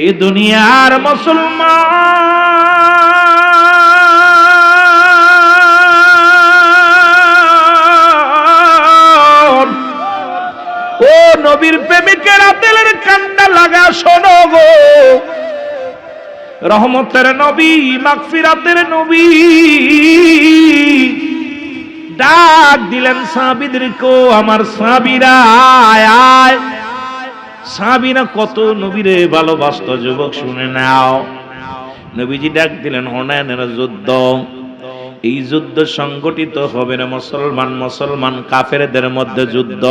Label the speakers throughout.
Speaker 1: এই দুনিয়ার মুসলমান ও নবীর প্রেমিকেরা দিলের কান্না লাগা শোনো গো, রহমতের নবী মাগফিরাতের নবী ডাক দিলেন সাহাবীদেরকে, আমার সাহাবীরা আয় আয়। সাহাবীরা কত নবীরে ভালোবাসত যুবক শুনে নাও। নবীজি ডাক দিলেন হুনাইনের যুদ্ধ, এই যুদ্ধ সংগঠিত হবে না মুসলমান কাফেরদের মধ্যে যুদ্ধ,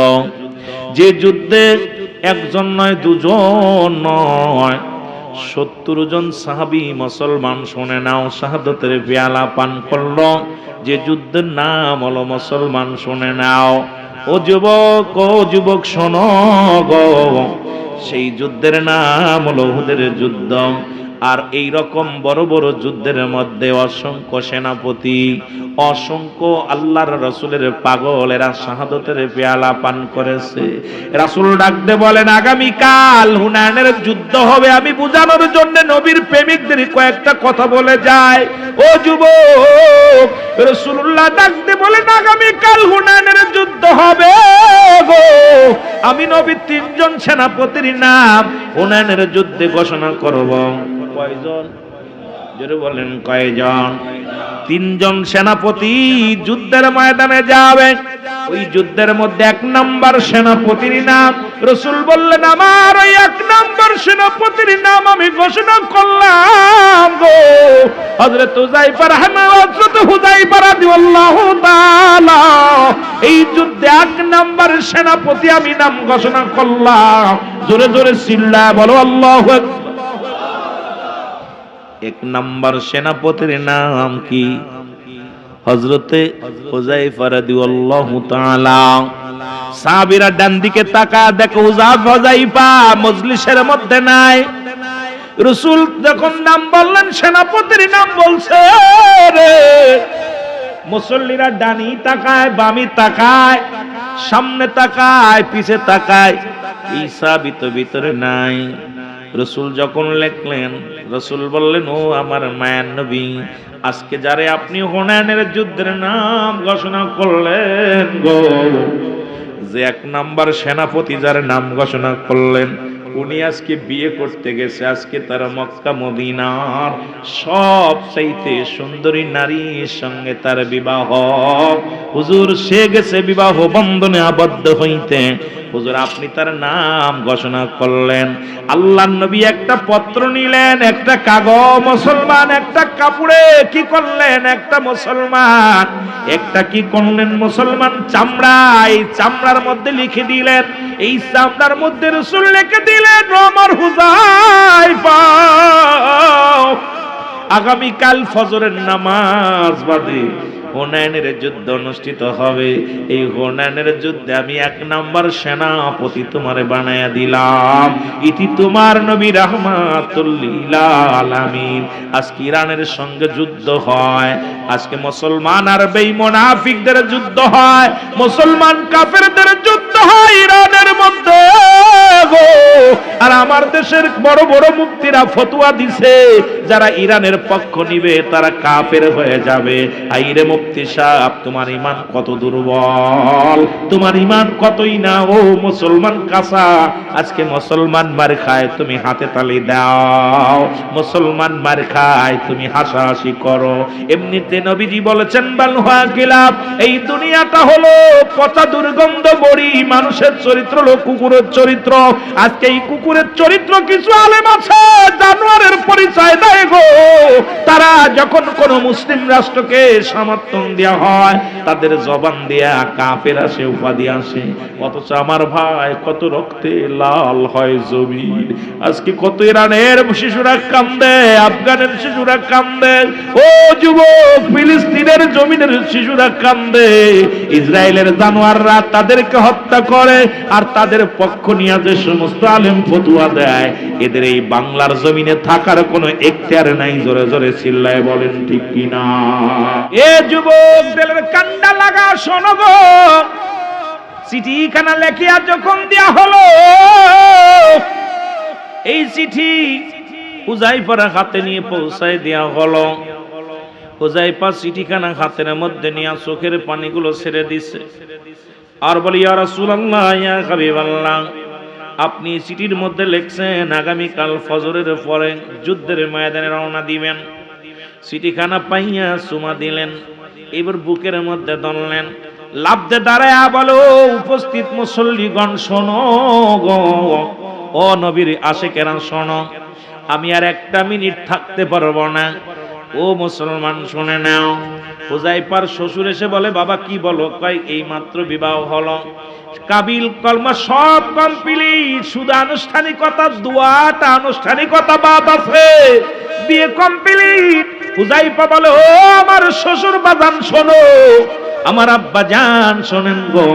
Speaker 1: যে যুদ্ধে একজন নয় দুজন নয় 70 জন সাহাবী মুসলমান শুনে নাও শাহাদাতের পেয়ালা পান করলো, যে যুদ্ধের নাম হলো মুসলমান শুনে নাও। ও যুবক শোনো গো, সেই যুদ্ধের নাম হলো উহুদের যুদ্ধ। আর এই রকম বড় বড় যুদ্ধের মধ্যে অসংখ্য সেনাপতি, অসংখ্য আল্লাহর রাসূলের পাগলেরা শাহাদাতের পেয়ালা পান করেছে। রাসূল ডাকতে বলেন আগামী কাল হুনাইনের যুদ্ধ হবে, আমি বুঝানোর জন্য নবীর প্রেমিকদের কয়েকটা কথা বলে যায়। ও যুবক, রাসূলুল্লাহ ডাকতে বলেন আগামী কাল হুনাইনের যুদ্ধ হবে গো, আমি নবী 3 জন সেনাপতির নাম হুনাইনের যুদ্ধে ঘোষণা করব। কয়জন? জোরে বলেন কয়জন? 3 জন সেনাপতি যুদ্ধের ময়দানে যাবে। ওই যুদ্ধের মধ্যে 1 নাম্বার সেনাপতির নাম রাসূল বললেন আমার ওই 1 নাম্বার সেনাপতির নাম আমি ঘোষণা করলাম গো, হযরত হুযায়ফা রাদিয়াল্লাহু তাআলা। এই যুদ্ধে 1 নাম্বার সেনাপতি আমি নাম ঘোষণা করলাম। জোরে জোরে চিল্লায় বলো আল্লাহু আকবার। 1 নাম্বার সেনাপতির নাম কি? হযরতে হুযায়ফা রাদিয়াল্লাহু তাআলা। সাহাবীরা ডান দিকে তাকায় দেখে হুযায়ফা মজলিসের মধ্যে নাই। রাসূল যখন নাম বললেন সেনাপতির নাম বলছে রে, মুসল্লিরা ডানি তাকায় বামি তাকায়, সামনে তাকায় পিছে তাকায়, এই সাহাবী তো ভিতরে নাই। রাসূল যখন লেখলেন, রাসূল বললেন ও আমার মায়ের নবী, আজকে যারে আপনি হুনাইনের যুদ্ধের নাম ঘোষণা করলেন গো, যে 1 নাম্বার সেনাপতি যার নাম ঘোষণা করলেন, উনি আজকে বিয়ে করতে গেছে। আজকে তার মক্কা মদিনার সবচাইতে সুন্দরী নারীর সঙ্গে তার বিবাহ। হুজুর সে গেছে বিবাহ বন্ধনে আবদ্ধ হইতে, হুজুর আপনি তার নাম ঘোষণা করলেন। আল্লাহর নবী একটা পত্র নিলেন, একটা কাগজ, মুসলমান একটা কাপড়ে কি করলেন, একটা মুসলমান একটা কি করলেন, মুসলমান চামড়া, এই চামড়ার মধ্যে লিখে দিলেন, এই চামড়ার মধ্যে রাসূল লিখে দিলেন আমার হুযায়ফা আগামী কাল ফজরের নামাজ বাদে হুনাইনের যুদ্ধ অনুষ্ঠিত হবে। এই হুনাইনের যুদ্ধে আমি 1 নাম্বার সেনাপতি তোমারে বানায়া দিলাম। ইতি তোমার নবী রাহমাতুল লিল আলামিন। আজকে ইরানের সঙ্গে যুদ্ধ হয়, আজকে মুসলমান আর বেঈমানাফিকদের যুদ্ধ হয়, মুসলমান কাফেরদের যুদ্ধ হয় ইরানের মধ্যে গো। আর আমার দেশের বড় বড় মুফতিরা ফতোয়া দিছে যারা ইরানের পক্ষ নিবে তারা কাফের হয়ে যাবে। আইরে মুফতি সাহেব, তোমার ঈমান কত দুর্বল, তোমার ঈমান কতই না ও মুসলমান কাঁচা। আজকে মুসলমান মার খায় তুমি হাতে তালি দাও, মুসলমান মার খায় তুমি হাসাহাসি করো। এমনিতে নবীজি বলেছেন বালহুয়া কিলাব, এই দুনিয়াটা হলো পচা দুর্গন্ধ বড়ি, মানুষের চরিত্র হলো কুকুরের চরিত্র। আজকে এই কুকুরের চরিত্র কিছু আলেম আছে জানোয়ারের পরিচয় দেয় গো। তারা যখন কোন মুসলিম রাষ্ট্রকে সমর্থন দেওয়া হয় তাদের জবান দিয়া কাফের আসে, উপাধি আসে, অথচ আমার ভাই কত রক্তে লাল হয় জমিন। আজকে কত ইরানের শিশুরা কান্দে, আফগানের শিশুরা কান্দে, ও যুবক ফিলিস্তিনের জমিনের শিশুরা কান্দে। ইসরায়েলের জানোয়াররা তাদেরকে হত্যা করে, আর তাদের পক্ষ নিয়ে যে সমস্ত আলেম ফতোয়া দেয়, এদের এই বাংলার জমিনে থাকার কোনো এখতিয়ার নাই। জোরে জোরে চিল্লায় বলেন ঠিক কিনা? এ যুবক দিলের কান্ডা লাগা শোনো গো, চিঠিখানা লেখিয়া যখন দেয়া হলো, এই চিঠি হুযায়ফার হাতে নিয়ে পৌঁছায় দেয়া হলো। হুযায়ফা চিঠিখানা হাতের মধ্যে নিয়ে চোখের পানিগুলো ছেড়ে দিছে আর বলি, ইয়া রাসূলুল্লাহ, ইয়া হাবিবাল্লাহ, আপনি চিঠির মধ্যে লিখছেন আগামীকাল ফজরের পরে যুদ্ধের ময়দানে রওনা দিবেন। চিঠিখানা পাইয়া চুমা দিলেন, এবার বুকের মধ্যে ধরলেন, লাফদে দাঁড়ায়া বলো, উপস্থিত মুসল্লিগণ শোনো গো, ও নবীর আশিকেরা শোনো, আমি আর একটা মিনিট থাকতে পারবো না। ও মুসলমান শুনে নাও। হুযায়ফার শ্বশুর এসে বলে, বাবা কি বলো? কয় এই মাত্র বিবাহ হলো, কাবিল কলমা সব কমপ্লিট, শুধু আনুষ্ঠানিকতা, দোয়াটা আনুষ্ঠানিকতা বাদ আছে, বিয়ে কমপ্লিট। হুযায়ফা বলে, ও আমার শ্বশুর বাজান শোনো, আমার আব্বা জান শোনেন গো,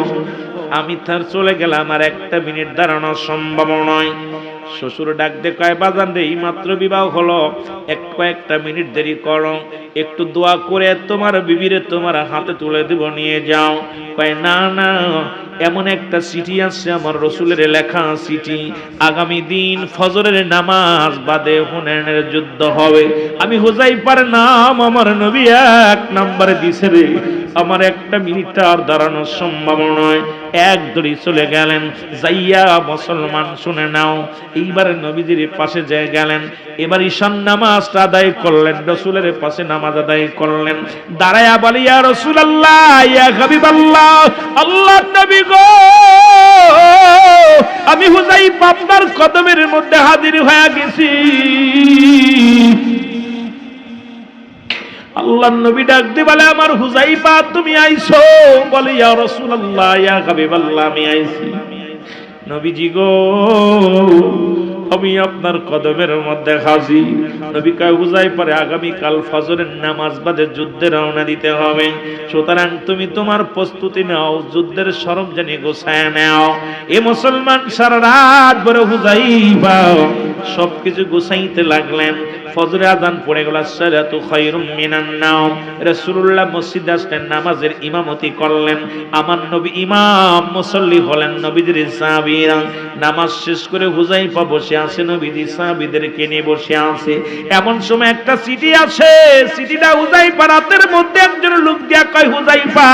Speaker 1: আমি তার চলে গেলাম, আর একটা মিনিট দাঁড়ানো সম্ভব নয়। শ্বশুর ডাক দে, কয় বাজান রে, এই মাত্র বিবাহ হলো, কয়েকটা মিনিট দেরি করো, একটু দোয়া করে তোমার বিবিরে তোমার হাতে তুলে দিব, নিয়ে যাও। কয় না না, এমন একটা চিঠি আছে আমার রাসূলের লেখা চিঠি, আগামী দিন ফজরের নামাজ বাদে হুনাইনের যুদ্ধ হবে। আমি হুযায়ফার নাম আমার নবী এক নম্বরে দিছে রে, আমার একটা মিনিট আর দাঁড়ানো সম্ভব নয়। এক দড়ি চলে গেলেন, যাইয়া মুসলমান শুনে নাও, এইবার নবীজির পাশে যায় গেলেন, এবার ঈশান নামাজটা আদায় করলেন, রাসূলের পাশে নামাজ আদায় করলেন, দাঁড়ায়া বলি, ইয়া রাসূলুল্লাহ, ইয়া হাবিবাল্লাহ, আল্লাহর নবী গো, আমি হুযায়ফা আপনার কদমের মধ্যে হাজির হয়ে গেছি। আল্লাহর নবী ডাক দিয়ে বলে, আমার হুযায়ফা তুমি আইছো? বলে, ইয়া রাসূলুল্লাহ, ইয়া হাবিবাল্লাহ, আমি আইছি। নবীজি গো, আমি আপনার কদমের মধ্যে হাজির। নবী কয়, হুযায়ফারে আগামী কাল ফজরের নামাজ বাদে যুদ্ধে রওনা দিতে হবে, সুতরাং তুমি তোমার প্রস্তুতি নাও, যুদ্ধের সরঞ্জাম গোছায় নাও। এ মুসলমান সারা রাত ভরে হুযায়ফা সবকিছু গোছাইতে লাগলেন। ফজরে আযান পড়ে গেল, আসসালাতু খায়রুম মিনান নাওম। রাসূলুল্লাহ মসজিদে আসলেন, নামাজের ইমামতি করলেন, আমার নবী ইমাম, মুসল্লি হলেন, নবীজির সাহাবীরা নামাজ শেষ করে হুযায়ফা বসে আছে, নবীজি সাহাবীদেরকে নিয়ে বসে আছে। এমন সময় একটা চিঠি আসে, চিঠিটা হুযায়ফা রাতের মধ্যে একজন লোক দিয়া কয়, হুযায়ফা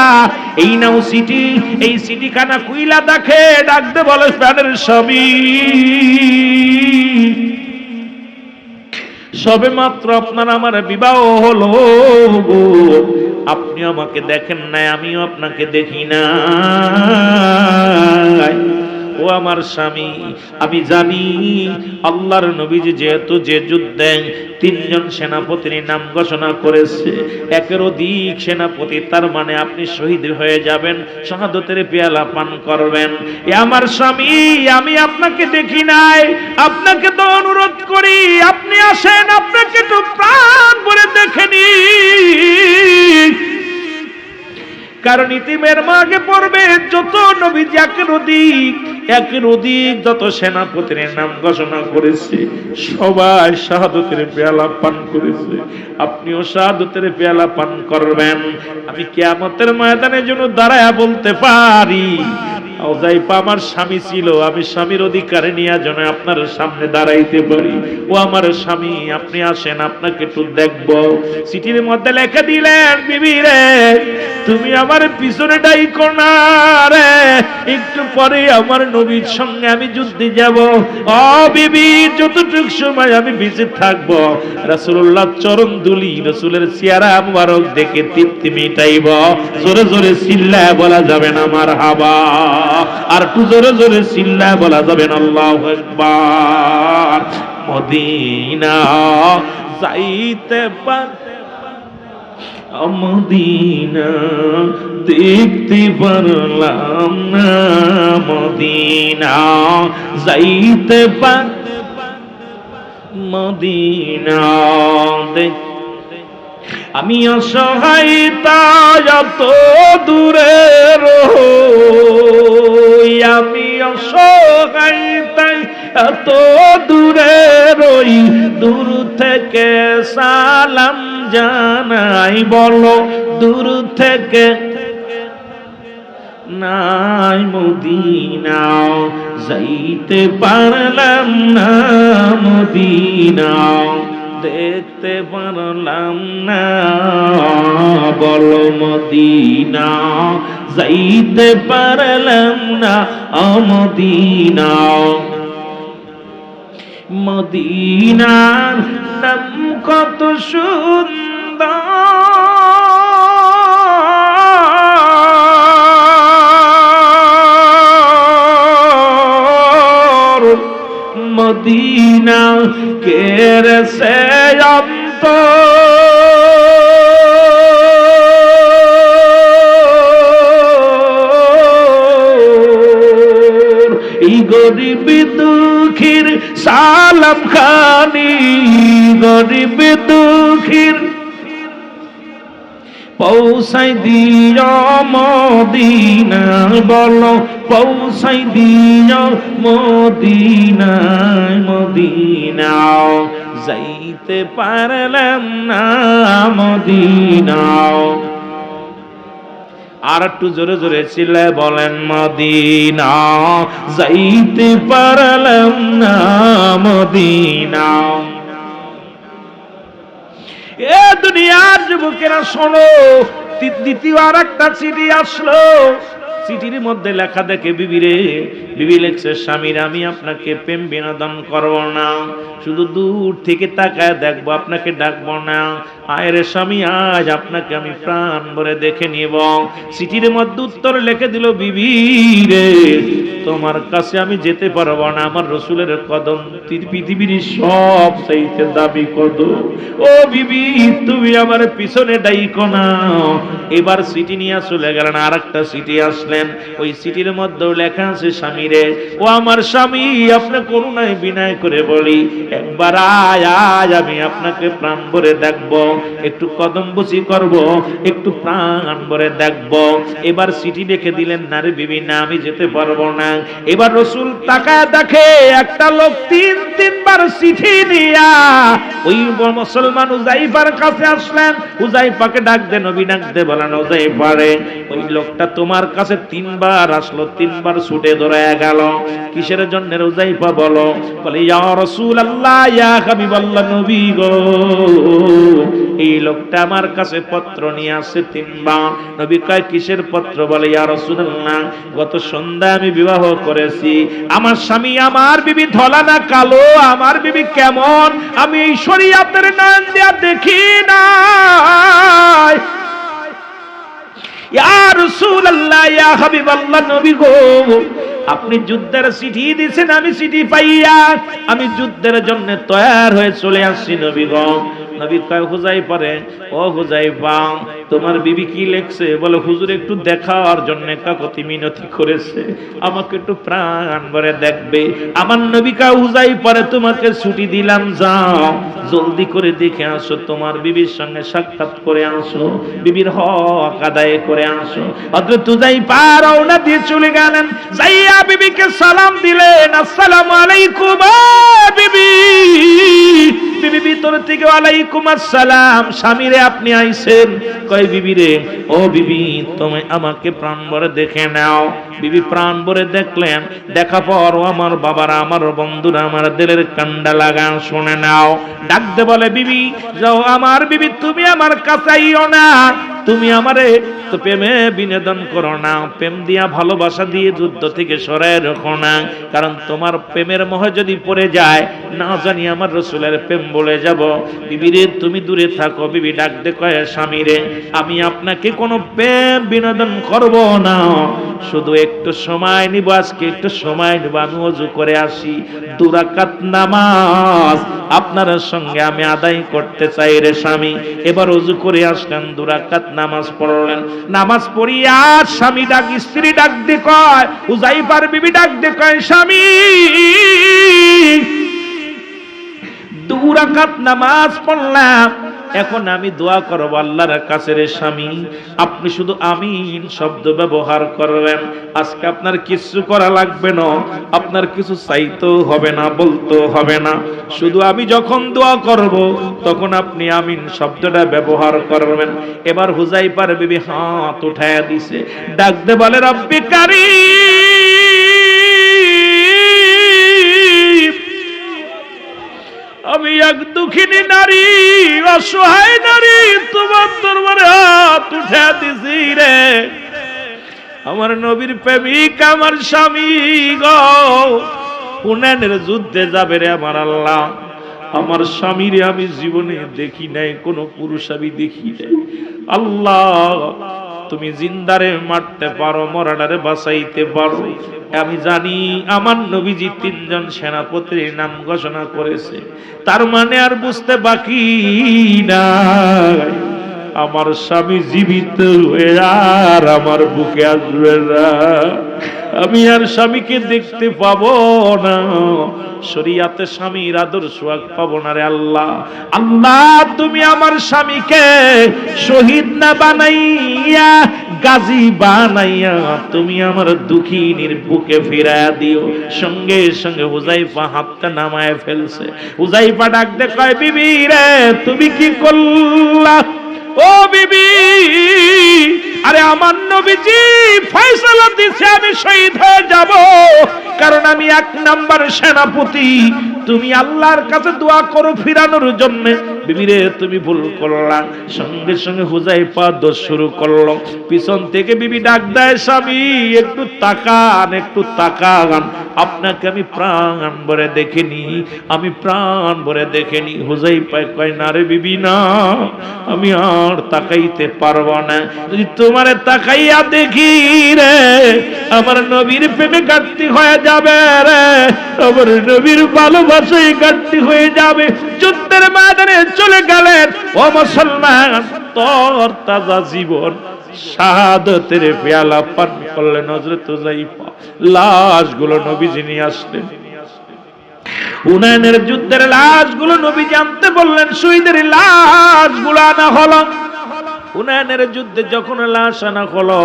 Speaker 1: এই নাও চিঠি। এই চিঠিখানা কুইলা দেখে, ডাকতে বলে, প্রাণের স্বামী, সবে মাত্র আপনার আমার বিবাহ হলো, আপনি আমাকে দেখেন নাই, আমিও আপনাকে দেখি না। ও আমার স্বামী, আমি জানি আল্লাহর নবীজি যেহেতু যে যুদ্ধে তিনজন সেনাপতির নাম ঘোষণা করেছে, একের অধিক সেনাপতি, তার মানে আপনি শহীদ হয়ে যাবেন, শাহাদাতের পেয়ালা পান করবেন। এ আমার স্বামী, আমি আপনাকে দেখি নাই, আপনাকে তো অনুরোধ করি, আপনি আসেন, আপনাকে তো প্রাণ ভরে দেখেনি, কারণ ইতিমের মাগে পড়বে যত নবীজি একের অধিক যত সেনাপতির নাম ঘোষণা করেছে, সবাই শাহাদাতের পেয়ালা পান করেছে, আপনিও শাহাদাতের পেয়ালা পান করবেন। আমি কিয়ামতের ময়দানে যেন দাঁড়ায়া বলতে পারি, হুযায়ফা আমার স্বামী ছিল, আমি স্বামীর অধিকারে নিয়ে যেন আপনার সামনে দাঁড়াইতে পারি। ও আমার স্বামী, আপনি আসেন, আপনাকে একটু দেখবো। চিঠির মধ্যে লেখা দিলেন, বিবি রে, তুমি আমার পিছনে ডাইকো না রে, একটু পরে আমার নবীর সঙ্গে আমি যুদ্ধে যাব। ও বিবি, যতটুকু সময় আমি বেঁচে থাকবো, রাসূলুল্লাহ চরণ দুলি, রাসূলের চেহারা মুবারক দেখে তৃপ্তি মিটাইব। জোরে জোরে চিল্লায় বলা যাবে না মারহাবা, আর একটু জোরে জোরে চিল্লায় বলা যাবে না আল্লাহু আকবার। মদিনা যাইতে পার, মদিনা দেখতে পারলাম না, মদিনা যাইতে পার, মদিনা দেখ, আমি অসহায় এত দূরে রই, আমি অসহায় এত দূরে রই, দূর থেকে সালাম জানাই, বলো দূর থেকে নাই মদিনা, যাইতে পারলাম না মদিনা, দেখতে পারলাম না বলো মদিনা, যাইতে পারলাম না মদিনা। মদিনার নাম কত সুন্দর, মদিনা কেরসে অন্তর, এই গরিব দুঃখীর সালাম খানি, গরিব দুঃখীর পৌঁছাই দিও মদিনায়, বলো পৌঁছাই দিও মদিনায়, মদিনা যাইতে পারলাম না মদিনা। আর একটু জোরে জোরে চিল্লায় বলেন মদিনা, যাইতে পারলাম না মদিনা। এ দুনিয়ার যুবকেরা শোনো, দ্বিতীয় আর একটা চিঠি আসলো। চিঠির মধ্যে লেখা দেখে বিবিরে, বিবি লেখছে স্বামীর আমি আপনাকে প্রেম বিনোদন করব না, শুধু দূর থেকে তাকায় দেখবো, আপনাকে ডাকবো না। আয়ের স্বামী আজ আপনাকে আমি প্রাণ ভরে দেখে নিব। চিঠির মধ্যে উত্তর লিখে দিল, বিবি রে তোমার কাছে আমি যেতে পারবো না, আমার রসুলের কদম পৃথিবীর সব চাইতে দাবি কদম। ও বিবি তুমি আমার পিছনে ডাইকো না। এবার চিঠি নিয়ে চলে গেলেন। আর একটা চিঠি আসলেন, ওই চিঠির মধ্যে লেখা আছে স্বামীরে, ও আমার স্বামী আপনি করুণায় বিনয় করে বলি একবার আয়, আজ আমি আপনাকে প্রাণ ভরে দেখবো, একটু কদম বুঝি করব, একটু প্রাণ ভরে দেখবো। এবার চিঠি লিখে দিলেন, না রে বিবি না আমি যেতে পারবো না। এবার রসুল তাকায় দেখে একটা লোক তিনবার চিঠি নিয়া ওই মুসলমান হুযায়ফার কাছে আসলেন। হুযায়ফাকে ডাক দে, নবী ডাক দে, বলেন হুযায়ফা রে ওই লোকটা তোমার কাছে তিনবার আসলো, তিনবার ছুটে দৌড়ায় গেল, কিসের জন্য হুযায়ফা বলো? বলে ইয়া রাসূলুল্লাহ, ইয়া হাবিবাল্লাহ, নবী গো এই লোকটা আমার কাছে পত্র নিয়ে আসে তিনবার। নবী কয় কিসের পত্র? বলে ইয়া রাসূলুল্লাহ গত সন্ধ্যায় আমি বিবাহ করেছি, আমার স্বামী আমার বিবি ধলা না কালো, আমার বিবি কেমন আমি এই শরীয়তের নয়ন দিয়া দেখি না। ইয়া রাসূলুল্লাহ, ইয়া হাবিবাল্লাহ, নবী গো আপনি যুদ্ধের চিঠি দিয়েছেন, আমি চিঠি পাইয়া আমি যুদ্ধের জন্য তৈয়ার হয়ে চলে আসছি নবী গো। নবী কয় হুযায়ফা রে, ও হুযায়ফা তোমার বিবি কি লিখছে? বলে হুজুর একটু দেখার জন্য কাকতি মিনতি করেছে, আমাকে একটু প্রাণ ভরে দেখবে। আমার নবী কয় হুযায়ফা রে তোমাকে ছুটি দিলাম, যাও জলদি করে দেখে আসো, তোমার বিবির সঙ্গে সাক্ষাৎ করে আসো, বিবির হক আদায় করে আসো। হযরত হুযায়ফা রওনা দিয়ে চলে গেলেন, যাইয়া বিবিকে সালাম দিলেন, আসসালামু আলাইকুম বিবি। বিবি ভিতর থেকে ওয়ালাইকুম আসসালাম, স্বামীরে আপনি আইছেন? কয় বিবি রে, ও বিবি তুমি আমাকে প্রাণ ভরে দেখে নাও। বিবি প্রাণ ভরে দেখলেন, দেখা পর আমার বাবারা, আমার বন্ধুরা, আমার দিলের কান্ডা লাগা শুনে নাও। ডাকতে বলে বিবি যাও, আমার বিবি তুমি আমার কাছে আইও না, তুমি আমারে তো প্রেমে বিনোদন করো না, প্রেম দিয়া ভালোবাসা দিয়ে যুদ্ধ থেকে সরায় রাখো না, কারণ তোমার প্রেমের মোহে যদি পড়ে যায় না জানি আমার রসুলের প্রেম বলে যাব। বিবি রে তুমি দূরে থাকো। বিবি ডাকতে কয় স্বামী রে আমি আপনাকে কোনো প্রেম বিনোদন করব না, শুধু একটু সময় নিব, আজকে একটু সময় নিব, আমি ওযু করে আসি, 2 রাকাত নামাজ আপনার সঙ্গে আমি আদায় করতে চাই রে স্বামী। এবার ওযু করে আসলেন, 2 রাকাত নামাজ পড়লেন। নামাজ পড়িয়া স্বামী ডাক, স্ত্রী ডাক দিয়ে কয়, হুযায়ফার বিবি ডাক দিয়ে কয় স্বামী 2 রাকাত নামাজ পড়লাম, এখন আমি দোয়া করব আল্লাহর কাছে রে স্বামী, আপনি শুধু আমিন শব্দ ব্যবহার করবেন, আজকে আপনার কিছু করা লাগবে না, আপনার কিছু চাইতেও হবে না, বলতেও হবে না, শুধু আমি যখন দোয়া করব তখন আপনি আমিন শব্দটা ব্যবহার করবেন। এবার হুযায়ফার বিবি হাত উঠায়া দিছে, ডাকতে বলে রব্বি কারীম আমি এক দুঃখিনী নারী, অসহায় নারী, তোমার দরবারে হাত উঠে দিছি রে। আমার নবীর প্রেমিক, আমার স্বামী গো, হুনাইনের যুদ্ধে যাবে রে আমার আল্লাহ। আমার স্বামীরে আমি জীবনে দেখি নাই, কোন পুরুষ আমি দেখি নাই। আল্লাহ, তুমি জিন্দারে মারতে পারো, মরাডারে বাঁচাইতে পারো। আমি জানি আমার নবীজি 3 জন সেনাপতির নাম ঘোষণা করেছে, তার মানে আর বুঝতে বাকি নাই আমার স্বামী জীবিত হয়ে আর আমার বুকে আসবে না, আমি আর স্বামীকে দেখতে পাবো না, শরীয়তে স্বামীর আদর্শ পাবো না রে আল্লাহ। আল্লাহ, তুমি আমার স্বামীকে শহীদ না বানাইয়া, গাজী বানাইয়া তুমি আমার দুঃখিনীর বুকে ফিরাইয়া দিও। সঙ্গে সঙ্গে হুযায়ফা হাতটা নামায় ফেলছে। হুযায়ফা ডাক দে কয়, বিবি রে তুমি কি করলা? ও বিবি, আরে আমার নবীজি ফয়সালা দিছে আমি শহীদ হয়ে যাব, কারণ আমি 1 নাম্বার সেনাপতি। তুমি আল্লাহর কাছে দোয়া করো ফিরানোর জন্য। বিবি রে তুমি ভুল করলা। সঙ্গে সঙ্গে হুযায়ফা দোষ শুরু করলো। পিছন থেকে বিবি ডাক দেয়, স্বামী একটু তাকান, একটু তাকান, আপনাকে আমি প্রাণ ভরে দেখিনি, আমি প্রাণ ভরে দেখিনি। হুযায়ফা কয়, না রে বিবি না, আমি আর তাকাইতে পারবো না। যদি তোমারে তাকাইয়া দেখি রে, আমার নবীর প্রেমে ঘাটতি হয়ে যাবে রে, আমার নবীর ভালোবাসায় ঘাটতি হয়ে যাবে। যুদ্ধের ময়দানে চলে গেলেন। ও মুসলমান, তোর তাজা জীবন শাহাদাতের পেয়ালা পান করলেন হযরত হুযায়ফা। লাশগুলো নবীজি নিয়ে আসলেন। হুনাইনের যুদ্ধের লাশগুলো নবীজি আনতে বললেন। শহীদের লাশগুলো আনা হলো। হুনাইনের যুদ্ধে যখন লাশ আনা হলো,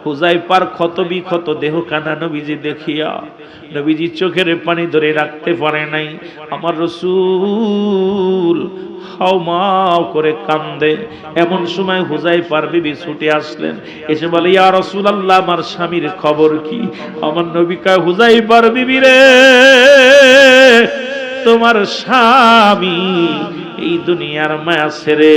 Speaker 1: হুযায়ফার ক্ষত বিক্ষত দেহ কানা নবীজি দেখিয়া নবীজি চোখের পানি ধরে রাখতে পারে নাই। আমার রাসূল হাউমাউ করে কান্দে। এমন সময় হুযায়ফার বিবি ছুটে আসলেন, এসে বলে, ইয়া রাসূলুল্লাহ, আমার স্বামীর খবর কি? আমার নবী কয়, হুযায়ফার বিবি রে, তোমার স্বামী এই দুনিয়ার মায়া ছেড়ে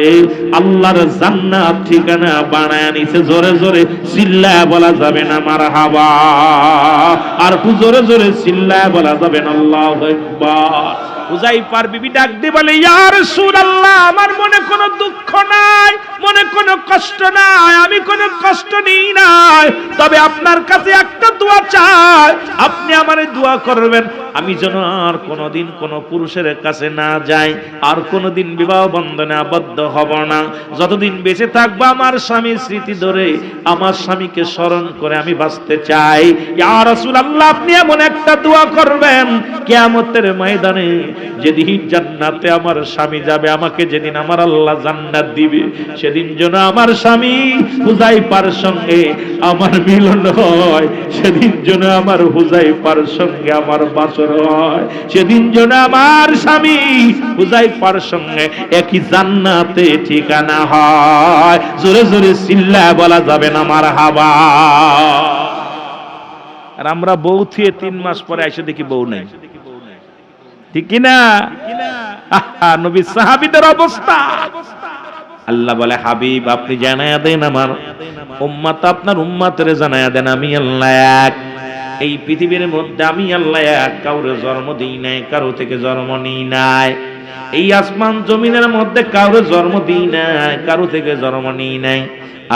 Speaker 1: আল্লাহর জান্নাত ঠিকানা বানায় নিছে। জোরে জোরে চিল্লায়া বলা যাবে না মারহাবা, আর জোরে জোরে চিল্লায়া বলা যাবে না আল্লাহু আকবার। হুযায়ফার বিবি ডাক দিয়ে বলে, ইয়া রাসূলুল্লাহ, আমার মনে কোনো দুঃখ নাই, মনে কোনো কষ্ট নাই, আমি কোনো কষ্ট নিই নাই, তবে আপনার কাছে একটা দোয়া চাই, আপনি আমারে দোয়া করবেন, আমি যেন আর কোনোদিন কোনো পুরুষের কাছে না যাই, আর কোনোদিন বিবাহ বন্ধনে আবদ্ধ হব না। যতদিন বেঁচে থাকবো আমার স্বামীর স্মৃতি ধরে, আমার স্বামীকে স্মরণ করে আমি বাঁচতে চাই। ইয়া রাসূলুল্লাহ, আপনি এমন একটা দোয়া করবেন, কিয়ামতের ময়দানে যেদিন জান্নাতে আমার স্বামী যাবে, আমাকে যেদিন আমার আল্লাহ জান্নাত দিবে, সেদিন যেন আমার স্বামী হুযায়ফার সঙ্গে আমার মিলন হয়, সেদিন যেন আমার হুযায়ফার সঙ্গে আমার বাসর হয়, সেদিন যেন আমার স্বামী হুযায়ফার সঙ্গে একই জান্নাতে ঠিকানা হয়। জোরে জোরে চিল্লায়া বলা যাবে না মারহাবা। আর আমরা বউ থুয়ে 3 মাস পরে এসে দেখি বউ নাই, ঠিক কি না? নবী সাহাবীদের অবস্থা। আল্লাহ বলে, হাবিব আপনি জানায়া দেন আমার উম্মত, আপনার উম্মতের জানায়া দেন আমি আল্লাহ এক। এই পৃথিবীর মধ্যে আমি আল্লাহ এক, কাউরে জন্ম দিই নাই, কারো থেকে জন্ম নিই নাই। এই আসমান জমিনের মধ্যে কাউরে জন্ম দিই নাই, কারো থেকে জন্ম নিই নাই।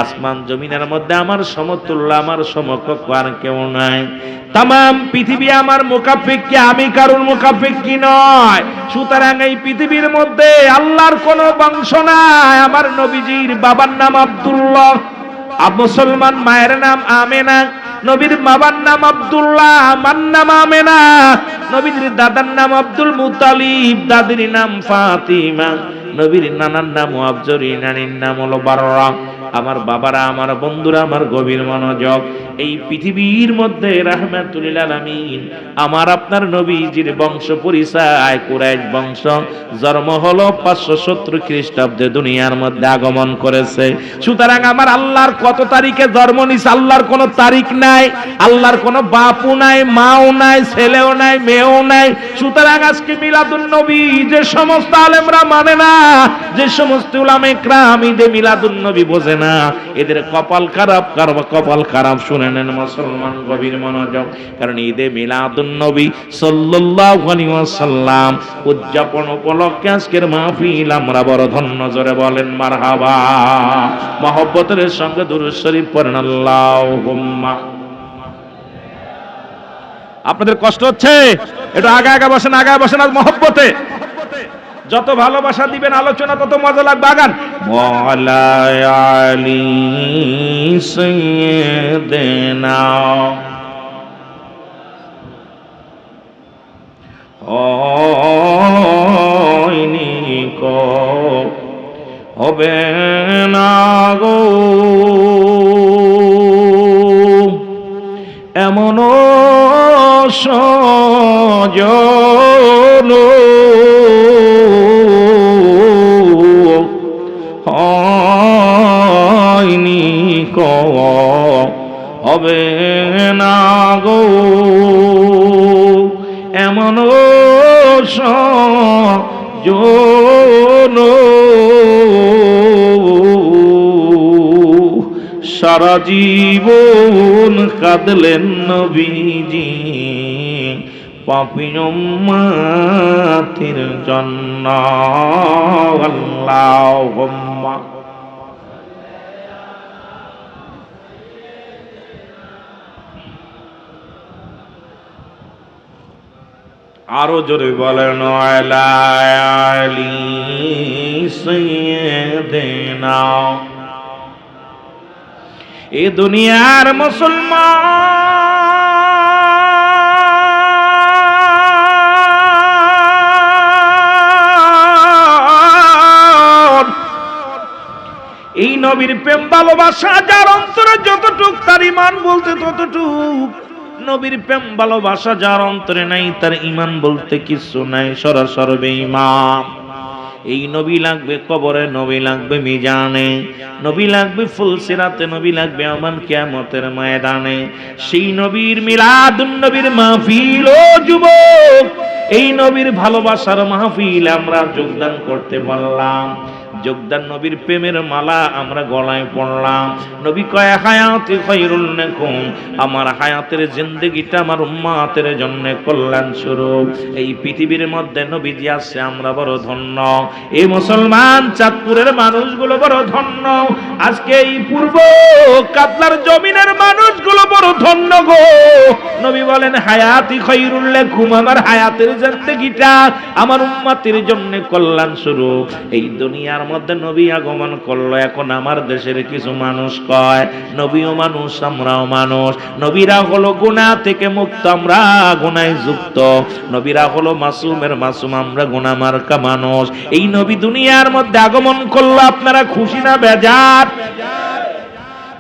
Speaker 1: আসমান জমিনের মধ্যে আমার সমতুল্য, আমার সমকক্ষ আর কেউ নাই। তামাম পৃথিবী আমার মুখাপেক্ষী, আমি কারোর মুখাপেক্ষী নয়। সুতরাং এই পৃথিবীর মধ্যে আল্লাহর কোনো বংশ নাই। আমার নবীজির বাবার নাম আব্দুল্লাহ, মুসলমান মায়ের নাম আমেনা, নবীর বাবার নাম আব্দুল্লাহ, আমার নাম আমেনা, নবীর দাদার নাম আব্দুল মুতালিব, দাদির নাম ফাতিমা, নবীর নানার নাম আবজরি, নানির নাম হলো বাররা। আমার বাবারা, আমার বন্ধুরা, আমার গভীর মনোযোগ। এই পৃথিবীর মধ্যে রাহমাতুল লিল আলামিন আমার আপনার নবীজির বংশ পরিচয় কুরাইশ বংশ, জন্ম হলো 570 খ্রিস্টাব্দে দুনিয়ার মধ্যে আগমন করেছে। সুতরাং আমার আল্লাহর কত তারিখে জন্ম নিছে আল্লাহর কোনো তারিখ নাই, আল্লাহর কোনো বাপও নাই, মাও নাই, ছেলেও নাই, মেয়েও নাই। সুতরাং আজকে মিলাদুন নবী যে সমস্ত আলেমরা মানে না, যে সমস্ত উলামায়ে কেরাম ঈদে মিলাদুন নবী বোঝে না, এদের কপাল খারাপ, কপাল খারাপ। শুনে নেন মুসলমান, গভীর মনোযোগ। কারণ ঈদে মিলাদুন নবী সাল্লাল্লাহু আলাইহি ওয়াসাল্লাম উদযাপন উপলক্ষে আজকের মাহফিল আমরা বড় ধন্য। জোরে বলেন মারহাবা। মহব্বতের সঙ্গে দুরূদ শরীফ পড়েন আল্লাহুম্মা। আপনাদের কষ্ট হচ্ছে? একটু আগে বসেন, আগে বসেন। আর মহব্বতে যত ভালোবাসা দিবেন আলোচনা তত মজা লাগবে। আগান। মাওলা আলী সাইয়্যিদিনা হয়নি কো হবে না গো এমন সজন হয়নি কো হবে না গো এমন সজন সারা জীবন কাঁদলেন নবীজি পাপী উম্মতের জন্য। আল্লাহুম্মা। আরো জোরে বলেন আলা আলী সাইয়্যিদিনা। এ দুনিয়ার মুসলমান এই নবীর প্রেম ভালোবাসা যার অন্তরে যতটুক তার ঈমান বলতে ততটুক। নবীর প্রেম ভালোবাসা যার অন্তরে নাই তার ঈমান বলতে কিছু নাই, সরাসরি বেঈমান। এই নবী লাগবে কবরে, নবী লাগবে মিজানে, নবী লাগবে ফুলসিরাতে, নবী লাগবে আমান কিয়ামতের ময়দানে। সেই নবীর মিলাদুন নবীর মাহফিল, ও যুবক, এই নবীর ভালোবাসার মাহফিল আমরা যোগদান করতে পারলাম। যোগদান নবীর প্রেমের মালা আমরা গলায় পড়লাম। নবী কয় হায়াতি খায়রুল লাকুম, আমার হায়াতের জিন্দেগিটা আমার উম্মতের জন্য কল্যাণ স্বরূপ। এই পৃথিবীর মধ্যে নবীজি আছে, আমরা বড় ধন্য। এই মুসলমান চাঁদপুরের মানুষগুলো বড় ধন্য। আজকে এই পূর্ব কাতলার জমিনের মানুষগুলো বড় ধন্য গো। নবী বলেন হায়াতি খায়রুল লাকুম, আমার হায়াতের জিন্দেগিটা আমার উম্মতের জন্য কল্যাণ স্বরূপ। এই দুনিয়ার মধ্যে নবী আগমন করলো। এখন আমার দেশের কিছু মানুষ কয় নবীও মানুষ, আমরাও মানুষ। নবীরা হলো গুনাহ থেকে মুক্ত, আমরা গুনায় যুক্ত। নবীরা হলো মাসুমের মাসুম, আমরা গুনাহ মার্কা মানুষ। এই নবী দুনিয়ার মধ্যে আগমন করলো, আপনারা খুশি না বেজার?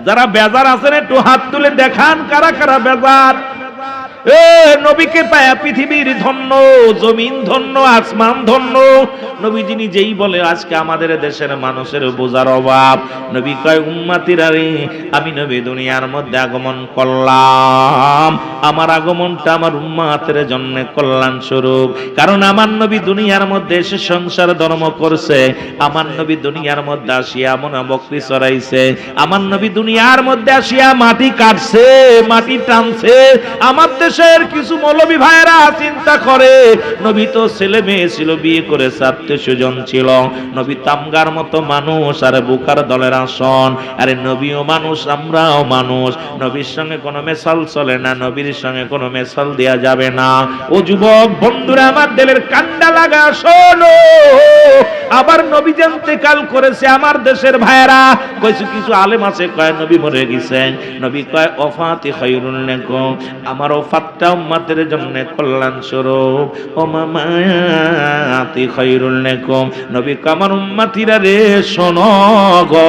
Speaker 1: যারা বেজার আছেন একটু হাত তুলে দেখান কারা কারা বেজার। নবীকে পায়া পৃথিবীর ধন্য, জমিন ধন্য, আসমান ধন্য। নবীজি নিজেই বলে আজকে আমাদের দেশের মানুষের বোঝার অভাব। নবী কয় উম্মতিরা রে, আমি নবী দুনিয়ার মধ্যে আগমন করলাম, আমার আগমনটা আমার উম্মতের জন্য কল্যাণ স্বরূপ। কারণ আমার নবী দুনিয়ার মধ্যে এসে সংসার ধর্ম করছে। আমার নবী দুনিয়ার মধ্যে আসিয়া মনা বকরি চড়াইছে। আমার নবী দুনিয়ার মধ্যে আসিয়া মাটি কাটছে, মাটি টানছে। আমার দেশের কিছু মৌলবী ভাইয়েরা চিন্তা করে নবী তো ছেলে মেয়ে ছিল, বিয়ে করে 400 জন ছিল। নবী তামগার মতো মানুষ, আর বুকার দলের আসন। আরে নবীও মানুষ, আমরাও মানুষ। নবীর সঙ্গে কোনো মেশাল চলে না, নবীর সঙ্গে কোনো মেশাল দেয়া যাবে না। ও যুবক বন্ধুরা, আমার দিলের কান্ডা লাগা শোনো। আবার নবী ইন্তেকাল করেছে, আমার দেশের ভাইয়েরা কইছে, কিছু আলেম আছে কয় নবী মরে গেছেন। নবী কয় ওফাতি খায়রুল লাকুম, আমার ওফাত 7টা উম্মতের জন্য কল্যাণ স্বরূপ। ও মামাতি খায়রুল লাকুম, নবী আমার উম্মতিরা রে শোনো গো,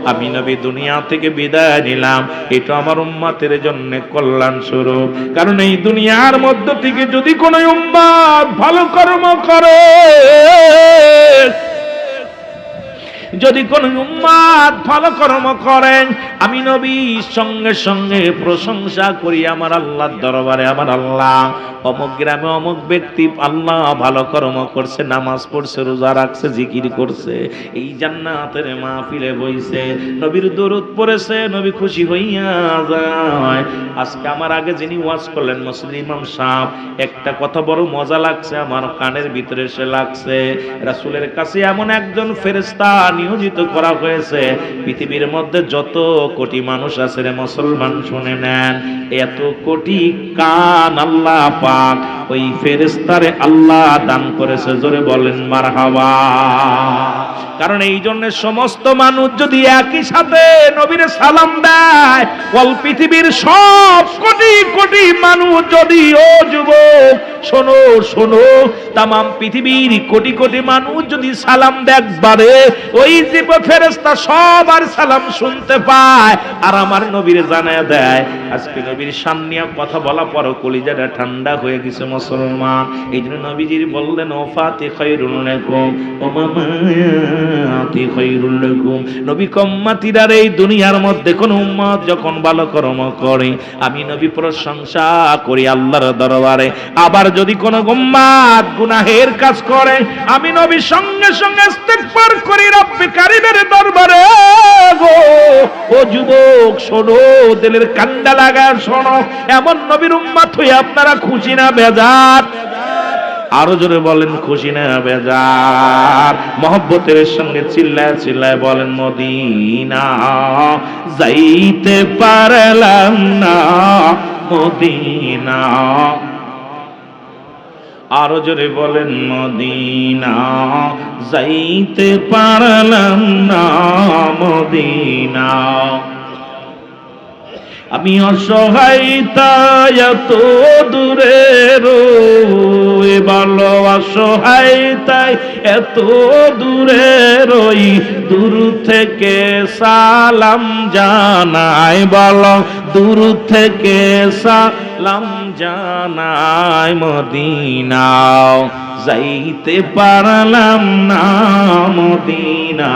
Speaker 1: আমি নবী দুনিয়া থেকে বিদায় নিলাম, এটা আমার উম্মতের জন্য কল্যাণ স্বরূপ। কারণ এই দুনিয়ার মধ্য থেকে যদি কোনো উম্মত ভালো কর্ম করে, যদি কোন উম্মত ভালো কর্ম করেন, আমি নবী সঙ্গে সঙ্গে প্রশংসা করি আমার আল্লাহর দরবারে, আমার আল্লাহ অমুক গ্রামে অমুক ব্যক্তি আল্লাহ ভালো কর্ম করছে, নামাজ পড়ছে, রোজা রাখছে, জিকির করছে, এই জান্নাতের মাহফিলে বইছে, নবীর দরুদ পড়েছে, নবী খুশি হইয়া যায়। আজকে আমার আগে যিনি ওয়াজ করলেন মুসলিম ইমাম সাহেব, একটা কথা বড় মজা লাগছে, আমার কানের ভিতরে এসে লাগছে। রাসূলের কাছে এমন একজন ফেরেশতা নিয়োজিত করা হয়েছে, পৃথিবীর মধ্যে যত কোটি মানুষ আছে রে মুসলমান শুনে নেন, এত কোটি কান আল্লাহ পাক ওই ফেরেশতারে আল্লাহ দান করেছে। জোরে বলেন মারহাবা। কারণ এই জন্য সমস্ত মানুষ যদি একই সাথে নবীরে সালাম দেয়, অল পৃথিবীর সব কোটি কোটি মানুষ যদি, ও যুবক শোনো শোনো, তামাম পৃথিবীর কোটি কোটি মানুষ যদি সালাম দেখবারে, ওই যে ফেরেশতা সবার সালাম শুনতে পায় আর আমার নবীরে জানায় দেয়। আজকে নবীর সামনে কথা বলা পর কলিজাটা ঠান্ডা হয়ে গেছে মুসলমান। এই জন্য নবীজির বললেন ও ফাতি খায়রুল লাকুম, ও মামাতি খায়রুল লাকুম, নবী উম্মতিরা এই দুনিয়ার মধ্যে কোন উম্মত যখন ভালো কর্ম করে, আমি নবী প্রশংসা করি আল্লাহর দরবারে। আবার যদি কোন উম্মত গুনাহের কাজ করে, আমি নবী সঙ্গে সঙ্গে ইস্তিগফার করি রব্বে কারীমের দরবারে। গো ও যুবক শোনো, দিলের কান্ডা লাগা শোনো, এমন নবীর উম্মত হয়ে আপনারা খুশি না বেজার? আরো জোরে বলেন খুশি না বেজার? মহব্বতের সঙ্গে চিল্লায় চিল্লায় বলেন মদিনা যাইতে পারলাম না, মদিনা। আরো জোরে বলেন মদিনা যাইতে পারলাম না, মদিনা। আমি অসহায় তাই এত দূরে রই, ভালো অসহায় তাই এত দূরে রই, দূর থেকে সালাম জানাই, বলো দূর থেকে সালাম জানাই, মদিনা যাইতে পারলাম না, মদিনা।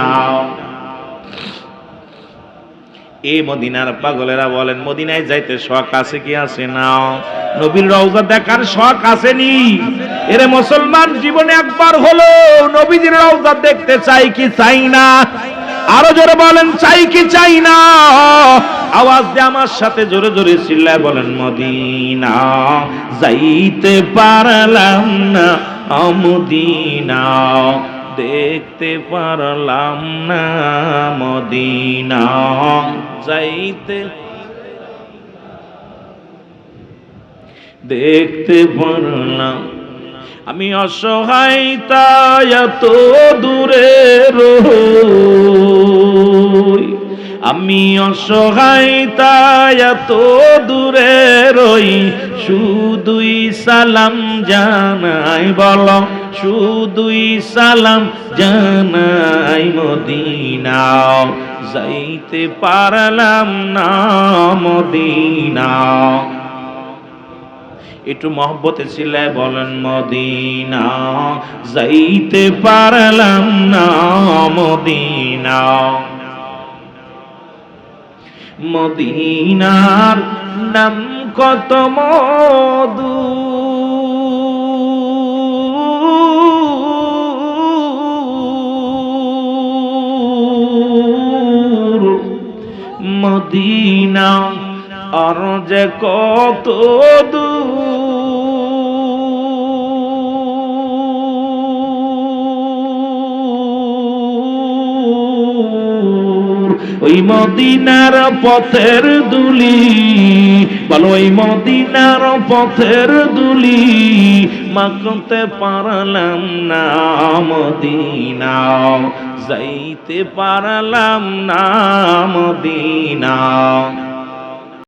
Speaker 1: এই মদিনার পাগলেরা বলেন মদিনায় যাইতে শখ আছে কি আছে না? নবীর রওজা দেখার শখ আসেনি? এরে মুসলমান, জীবনে একবার হলো নবীজির রওজা দেখতে চাই কি চাই না? আরো জোরে বলেন চাই কি চাই না? আওয়াজ দিয়ে আমার সাথে জোরে জোরে চিল্লায় বলেন মদিনা যাইতে পারলাম না, মদিনা দেখতে পারলাম না, মদিনা যাইতে দেখতে পারলাম। আমি অসহায় তাই এত দূরে রই, আমি অসহায় তাই এত দূরে রই, শুধুই সালাম জানাই, বলো শুধুই সালাম জানাই, মদিনা যাইতে পারলাম না, মদিনা। একটু মহব্বতে ছিলায় বলেন মদিনা যাইতে পারলাম না, মদিনা। মদিনার নাম কত মধু, মদিনা আর যে কত দূর, ওই মদিনার পথের দুলি, বলো ওই মদিনার পথের দুলি মাখতে পারলাম না, মদিনা যাইতে পারলাম না, মদিনা।